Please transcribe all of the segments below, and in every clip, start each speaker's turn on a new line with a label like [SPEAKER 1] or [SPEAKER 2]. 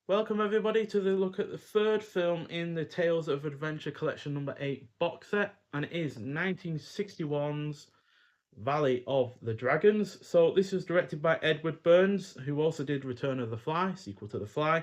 [SPEAKER 1] Welcome everybody to the look at the third film in the Tales of Adventure Collection number 8 box set, and it is 1961's Valley of the Dragons. So this was directed by Edward Burns, who also did Return of the Fly, sequel to The Fly,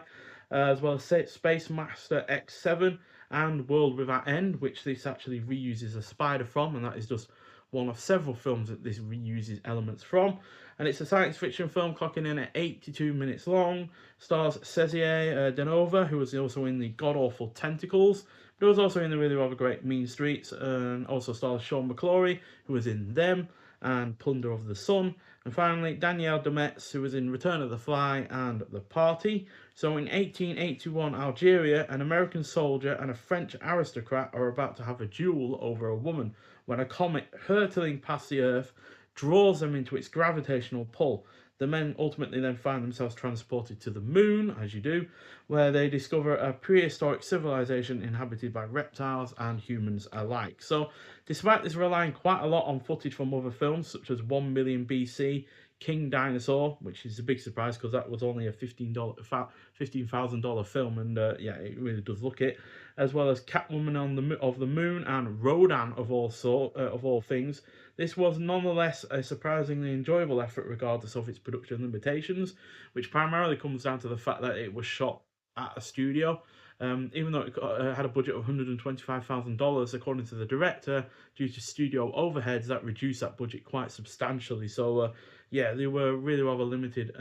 [SPEAKER 1] as well as Space Master X7 and World Without End, which this actually reuses a spider from, and that is just one of several films that this reuses elements from. And it's a science fiction film clocking in at 82 minutes long. Stars Cesier Denova, who was also in the god awful Tentacles, but was also in the really rather great Mean Streets, and also stars Sean McClory, who was in Them and Plunder of the Sun. And finally, Danielle Demetz, who was in Return of the Fly and The Party. So in 1881, Algeria, an American soldier and a French aristocrat are about to have a duel over a woman when a comet hurtling past the Earth draws them into its gravitational pull. The men ultimately then find themselves transported to the moon, as you do, where they discover a prehistoric civilization inhabited by reptiles and humans alike. So, despite this relying quite a lot on footage from other films, such as 1 Million BC, King Dinosaur, which is a big surprise because that was only a $15,000 film, and yeah, it really does look it, as well as Catwoman of the Moon and Rodan of all things. This was nonetheless a surprisingly enjoyable effort regardless of its production limitations, which primarily comes down to the fact that it was shot at a studio. Even though it had a budget of $125,000, according to the director, due to studio overheads, that reduced that budget quite substantially. So, yeah, they were really rather limited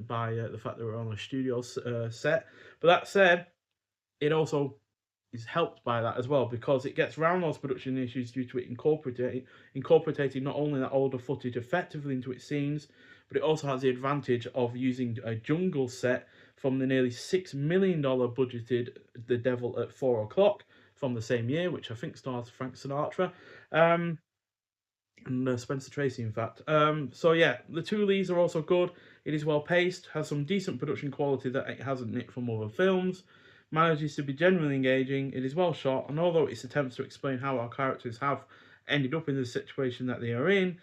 [SPEAKER 1] by the fact they were on a studio set. But that said, it also is helped by that as well, because it gets around those production issues due to it incorporating not only that older footage effectively into its scenes, but it also has the advantage of using a jungle set from the nearly $6 million budgeted The Devil at 4 O'Clock from the same year, which I think stars Frank Sinatra. And Spencer Tracy, in fact. So yeah, the two leads are also good. It is well paced, has some decent production quality that it hasn't nicked from other films, manages to be genuinely engaging. It is well shot, and although its attempts to explain how our characters have ended up in the situation that they are in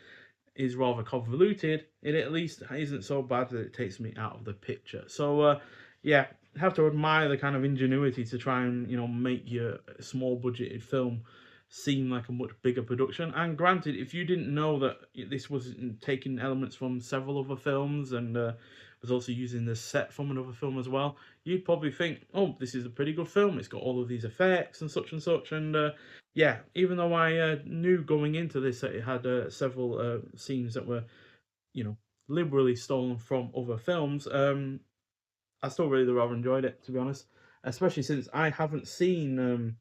[SPEAKER 1] is rather convoluted, it at least isn't so bad that it takes me out of the picture. So yeah, have to admire the kind of ingenuity to try and make your small budgeted film seem like a much bigger production. And granted, if you didn't know that this was taking elements from several other films and was also using the set from another film as well, you'd probably think, oh, this is a pretty good film. It's got all of these effects and such and such. And yeah, even though I knew going into this that it had several scenes that were, liberally stolen from other films, I still really rather enjoyed it, to be honest. Especially since I haven't seen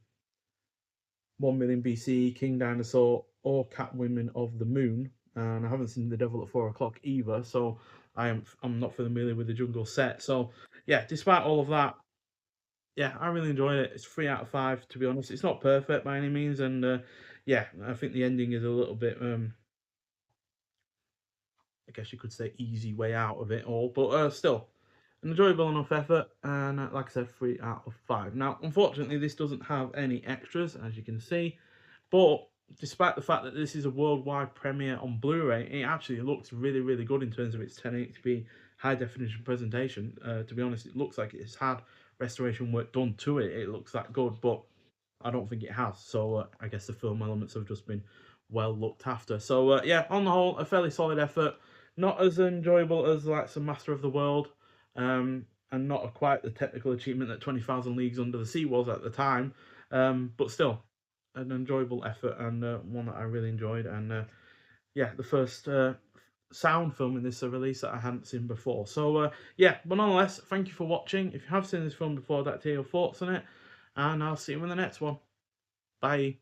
[SPEAKER 1] 1 Million BC, King Dinosaur, or Catwomen of the Moon, and I haven't seen The Devil at 4 O'Clock either. So I'm not familiar with the jungle set. So yeah, despite all of that, yeah, I really enjoyed it. It's 3 out of 5, to be honest. It's not perfect by any means, and yeah, I think the ending is a little bit, I guess you could say, easy way out of it all, but still an enjoyable enough effort. And like I said, 3 out of 5. Now, unfortunately, this doesn't have any extras, as you can see, but despite the fact that this is a worldwide premiere on Blu-ray, it actually looks really, really good in terms of its 1080p high definition presentation. To be honest, it looks like it's had restoration work done to it. It looks that good, but I don't think it has. So I guess the film elements have just been well looked after. So yeah, on the whole, a fairly solid effort. Not as enjoyable as like some Master of the World, and not quite the technical achievement that 20,000 Leagues Under the Sea was at the time. But still, an enjoyable effort, and one that I really enjoyed. And yeah, the first sound film in this release that I hadn't seen before. So yeah, but nonetheless, thank you for watching. If you have seen this film before, I'd like to hear your thoughts on it, and I'll see you in the next one. Bye.